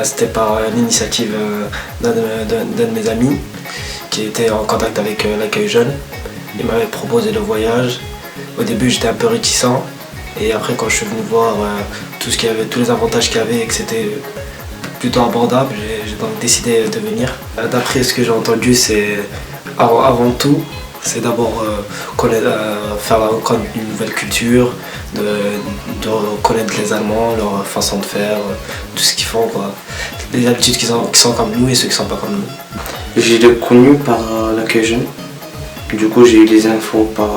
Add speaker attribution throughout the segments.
Speaker 1: C'était par l'initiative d'un de mes amis qui était en contact avec l'accueil jeune. Il m'avait proposé le voyage. Au début j'étais un peu réticent et après quand je suis venu voir tout ce qu'il y avait, tous les avantages qu'il y avait et que c'était plutôt abordable, j'ai donc décidé de venir. D'après ce que j'ai entendu, c'est avant tout, c'est d'abord faire connaître une nouvelle culture, de connaître les Allemands, leur façon de faire, tout ce qu'ils font, quoi. Les habitudes qui sont comme nous et ceux qui sont pas comme nous.
Speaker 2: J'ai connu par l'accueil jeune. Du coup, j'ai eu les infos par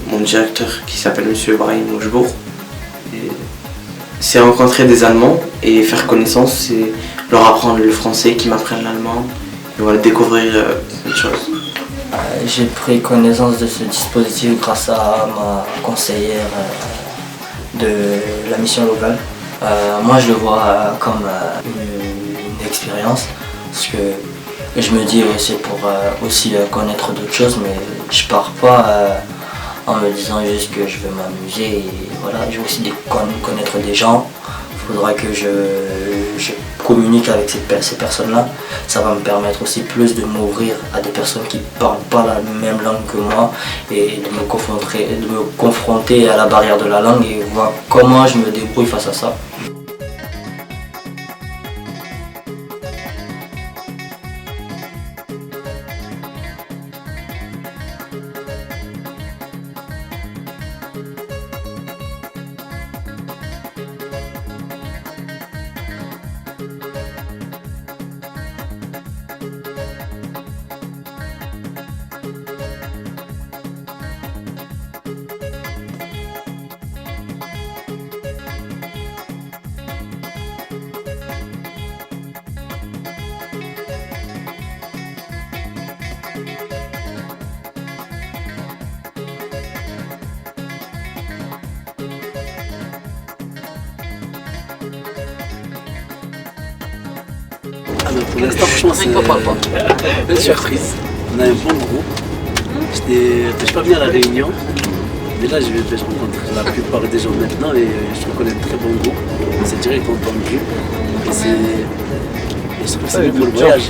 Speaker 2: mon directeur qui s'appelle M. Brahim Mouchbourg. C'est rencontrer des Allemands et faire connaissance, c'est leur apprendre le français, qui m'apprennent l'allemand, et voilà, découvrir plein de choses.
Speaker 3: J'ai pris connaissance de ce dispositif grâce à ma conseillère de la mission locale. Moi je le vois comme une expérience parce que je me dis c'est pour aussi connaître d'autres choses, mais je pars pas en me disant juste que je veux m'amuser et voilà, je veux aussi connaître des gens. Il faudra que je communique avec ces personnes-là. Ça va me permettre aussi plus de m'ouvrir à des personnes qui ne parlent pas la même langue que moi et de me confronter à la barrière de la langue et voir comment je me débrouille face à ça.
Speaker 4: Pour l'instant, franchement, c'est une surprise. On a un bon groupe. Je suis pas venu à la réunion, mais là, je rencontre la plupart des gens maintenant et je reconnais un très bon groupe. C'est direct entendu. Et je trouve que c'est mieux pour le voyage. Ce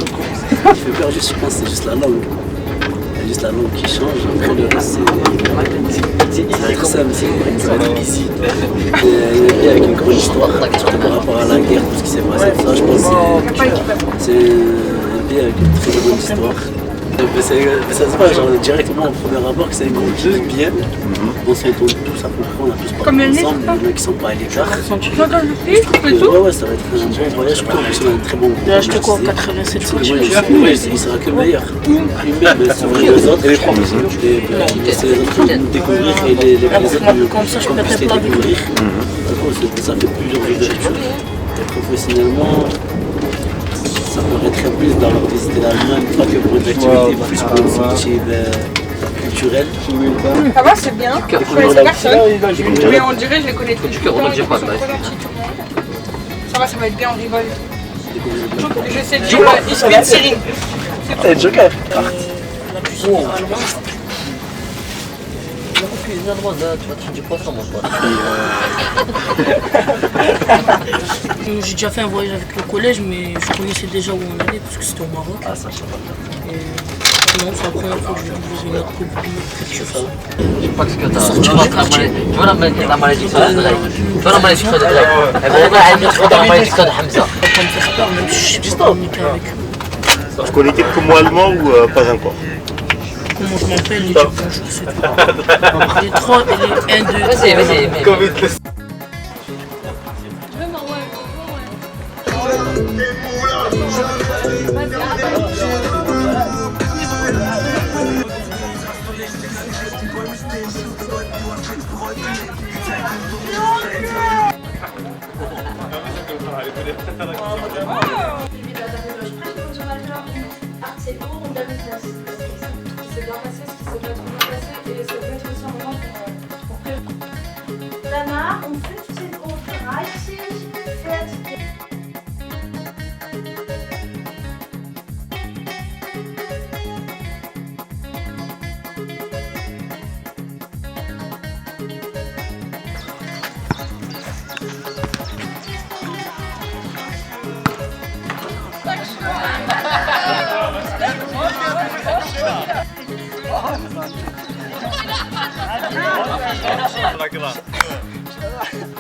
Speaker 4: qui fait peur, je pense, c'est juste la langue. C'est juste la langue qui change. Après, le reste, c'est très simple, ça va être easy. Et avec une grande histoire, surtout par rapport à la guerre, tout ce qui s'est passé, ça, je pense que c'est un pays avec une très bonne histoire. Ça se passe genre, directement au premier rapport que c'est un groupe qui vit bien. On s'entend tous à peu près, on a tous parlé ensemble, il y en a qui sont pas à l'écart. Ouais, ça va être un bon voyage, surtout en plus on a un très bon groupe.
Speaker 5: J'ai acheté quoi, 87 centimes?
Speaker 4: Il sera que le meilleur. Lui-même s'ouvrir les autres, et laisser les autres nous découvrir et les autres
Speaker 5: comme ça, je peux
Speaker 4: puissent les
Speaker 5: peut-être pas
Speaker 4: découvrir. Ça fait plusieurs ouvertures. Et professionnellement, ça pourrait très plus d'avoir visité l'Allemagne, pas que pour une activité, plus pour une initiative culturelle.
Speaker 6: Ça va, c'est bien. Je connais personne. Mais on dirait que je les connais tous. Ça va, ça va être bien, on rigole et tout. Je sais dire Ismet Sirin.
Speaker 4: C'est Joker.
Speaker 5: la cuisine allemande. La cuisine allemande, là, tu vas te faire du poisson, mon pote. J'ai déjà fait un voyage avec le collège, mais je connaissais déjà où on allait parce que c'était au Maroc.
Speaker 4: Ah, ça, je sais pas.
Speaker 5: Non, c'est la première fois que je faisais notre culture.
Speaker 7: Je crois que tu vois la maladie de Greg. Tu vois la maladie de Greg. La maladie de Hamza.
Speaker 5: Ça me fait peur, même si je sais pas communiquer avec eux.
Speaker 8: Tu connais quelques mots allemands ou pas encore?
Speaker 5: Comment je m'appelle, les bonjour, c'est tout. Les 3 et les 1, 2, 3.
Speaker 7: Vas-y.
Speaker 9: C'est pour und damit das qui s'est bien passé, ce qui s'est pas trop bien passé et ça peut être aussi un moment pour préparer. Danach um 15:30 Uhr fährt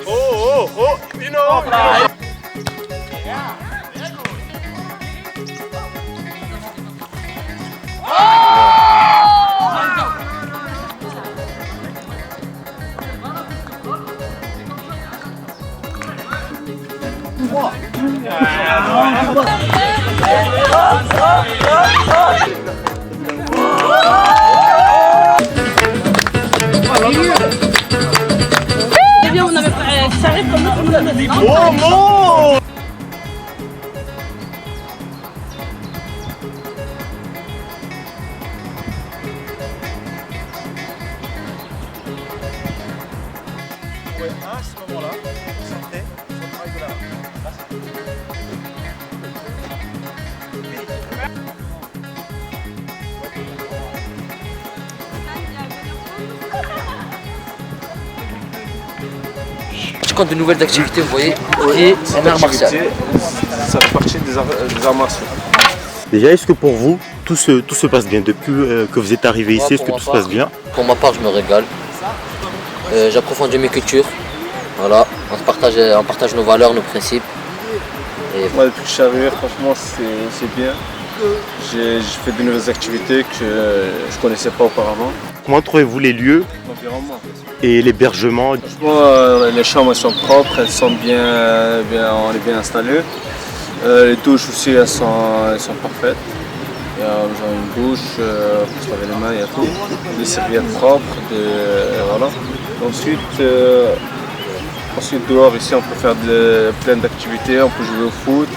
Speaker 8: Oh, oh, oh, you know.
Speaker 5: Eh bien, on avait pas. Ça arrive comme ça, on avait.
Speaker 8: Oh non. À ce moment-là, concentré sur le travail de la
Speaker 7: Je compte de nouvelles activités, vous voyez, et un art martial.
Speaker 8: Ça fait partie des arts martiaux. Déjà, est-ce que pour vous, tout se passe bien depuis que vous êtes arrivé ici? Est-ce que tout se passe bien?
Speaker 7: Pour ma part, je me régale. J'approfondis mes cultures. Voilà, on partage nos valeurs, nos principes. Et
Speaker 10: moi, depuis que je suis arrivé, franchement, c'est bien. J'ai fait de nouvelles activités que je ne connaissais pas auparavant.
Speaker 8: Comment trouvez-vous les lieux?
Speaker 10: L'environnement.
Speaker 8: Et l'hébergement?
Speaker 10: Franchement, les chambres elles sont propres, elles sont on est bien installés. Les douches aussi, elles sont parfaites. Il y a une douche, pour se laver les mains, il y a tout. Des serviettes propres, voilà. Ensuite, dehors, ici, on peut faire plein d'activités. On peut jouer au foot,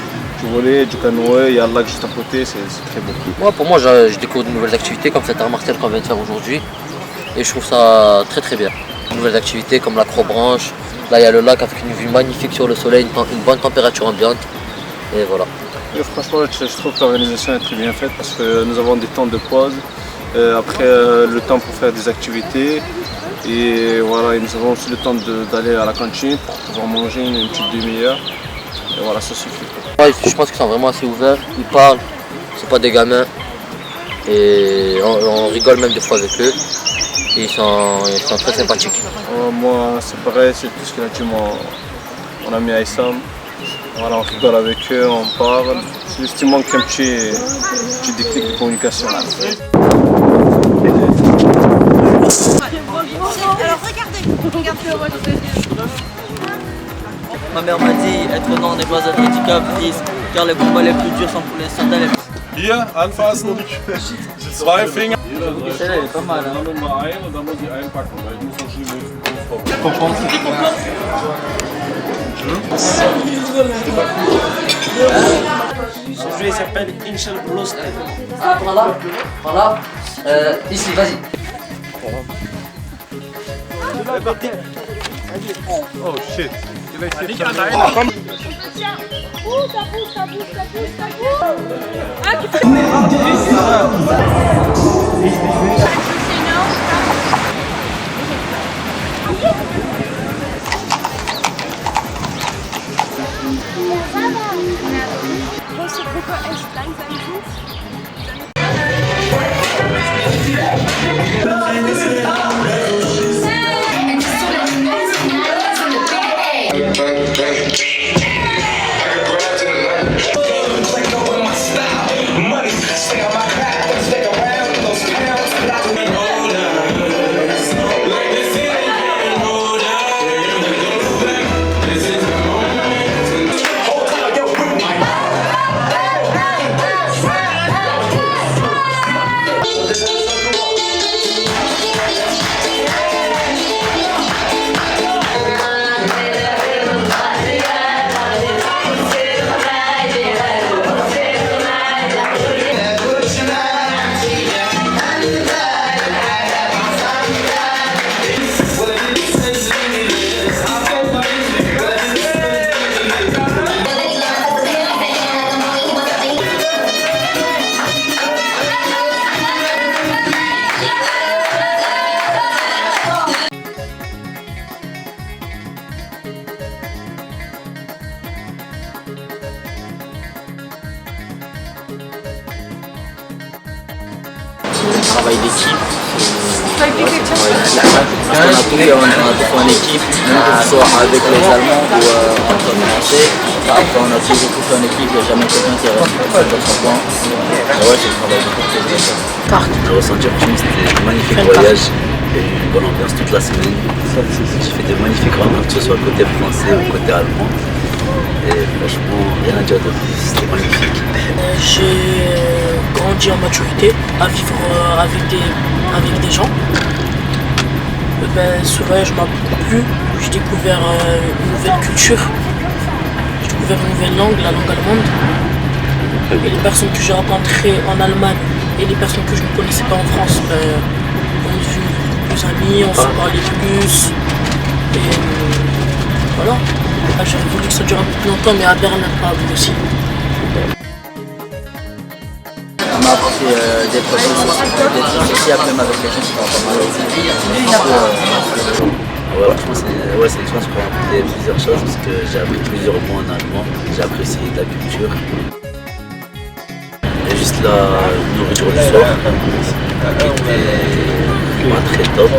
Speaker 10: du volley, du canoë. Il y a le lac juste à côté, c'est très beau.
Speaker 7: pour moi, je découvre de nouvelles activités comme cet art martial qu'on vient de faire aujourd'hui. Et je trouve ça très très bien. De nouvelles activités comme l'acrobranche. Là, il y a le lac avec une vue magnifique sur le soleil, une bonne température ambiante. Et voilà.
Speaker 10: Et franchement, je trouve que l'organisation est très bien faite parce que nous avons des temps de pause. Après, le temps pour faire des activités. Et voilà, nous avons aussi le temps d'aller à la cantine pour pouvoir manger une petite demi-heure. Et voilà, ça suffit.
Speaker 7: Ouais, je pense qu'ils sont vraiment assez ouverts, ils parlent, c'est pas des gamins. Et on rigole même des fois avec eux. Et ils sont très sympathiques.
Speaker 10: Moi, c'est pareil, c'est tout ce qu'il a dit mon ami Aïssam. Voilà, on rigole avec eux, on parle. C'est juste qu'il manque un petit déclic de communication.
Speaker 6: Alors regardez.
Speaker 3: Ma mère m'a dit être non n'est pas un handicap, car les combats les plus durs sont pour les sandales.
Speaker 11: Hier, anfassen, 2 Finger.
Speaker 3: Celle-là, elle est pas mal. Hein.
Speaker 1: Ce jeu s'appelle Inchel Lost.
Speaker 7: Voilà. Ici, vas-y.
Speaker 8: Oh shit.
Speaker 9: Ouh, ça bouge, ça bouge, ça bouge, ça bouge. Ah, tu fais... Große Gruppe echt langsam
Speaker 3: Le travail d'équipe, Parce qu'on a tout fait en équipe, même que ce soit avec les Allemands ou entre les Français. Après, on a toujours tout fait en équipe, il n'y a jamais quelqu'un qui est resté tout seul dans son coin. Ouais, c'est le travail de beaucoup de gens.
Speaker 4: Le ressenti, franchement, c'était un magnifique voyage. Il y a eu une bonne ambiance toute la semaine. J'ai fait de magnifiques rencontres, que ce soit côté français ou côté allemand. Et franchement, rien à dire de plus, c'était magnifique.
Speaker 5: J'ai grandi en maturité, à vivre avec des gens. Ce voyage m'a beaucoup plu. J'ai découvert une nouvelle culture. J'ai découvert une nouvelle langue, la langue allemande. Et les personnes que j'ai rencontrées en Allemagne et les personnes que je ne connaissais pas en France, on est devenus plus amis, on se parlait plus. Et voilà. J'aurais voulu que ça dure un peu plus longtemps, mais à Berlin, pas aussi.
Speaker 3: On m'a appris d'être sociable même avec les gens qui parlent pas mal aussi.
Speaker 4: Ouais, franchement, c'est une chance pour apprendre plusieurs choses parce que j'ai appris plusieurs mots en allemand, j'ai apprécié de la culture. Et juste la nourriture du soir qui était pas très top.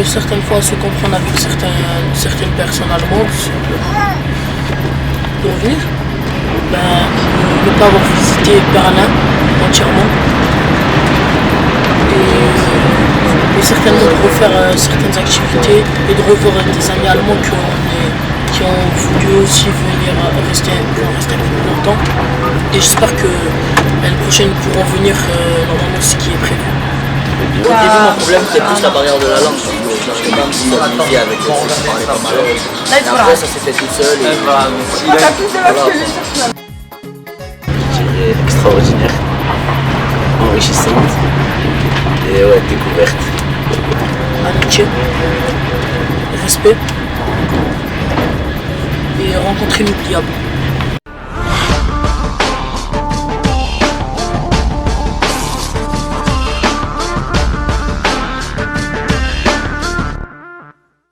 Speaker 5: Certaines fois se comprendre avec certaines personnes allemandes de revenir. Ne pas avoir visité Berlin entièrement et certainement de refaire certaines activités et de revoir des amis allemands qui ont voulu aussi venir rester un peu plus longtemps. Et j'espère que l'année prochaine ils pourront venir normalement ce qui est prévu.
Speaker 3: Au début, mon problème c'était plus la barrière de la langue. Je n'arrivais pas à me socialiser avec eux, je parlais pas mal. Et après, ça s'est fait tout seul. Et voilà.
Speaker 4: Je dirais extraordinaire, enrichissante et ouais, découverte.
Speaker 5: Amitié, respect et rencontre inoubliable.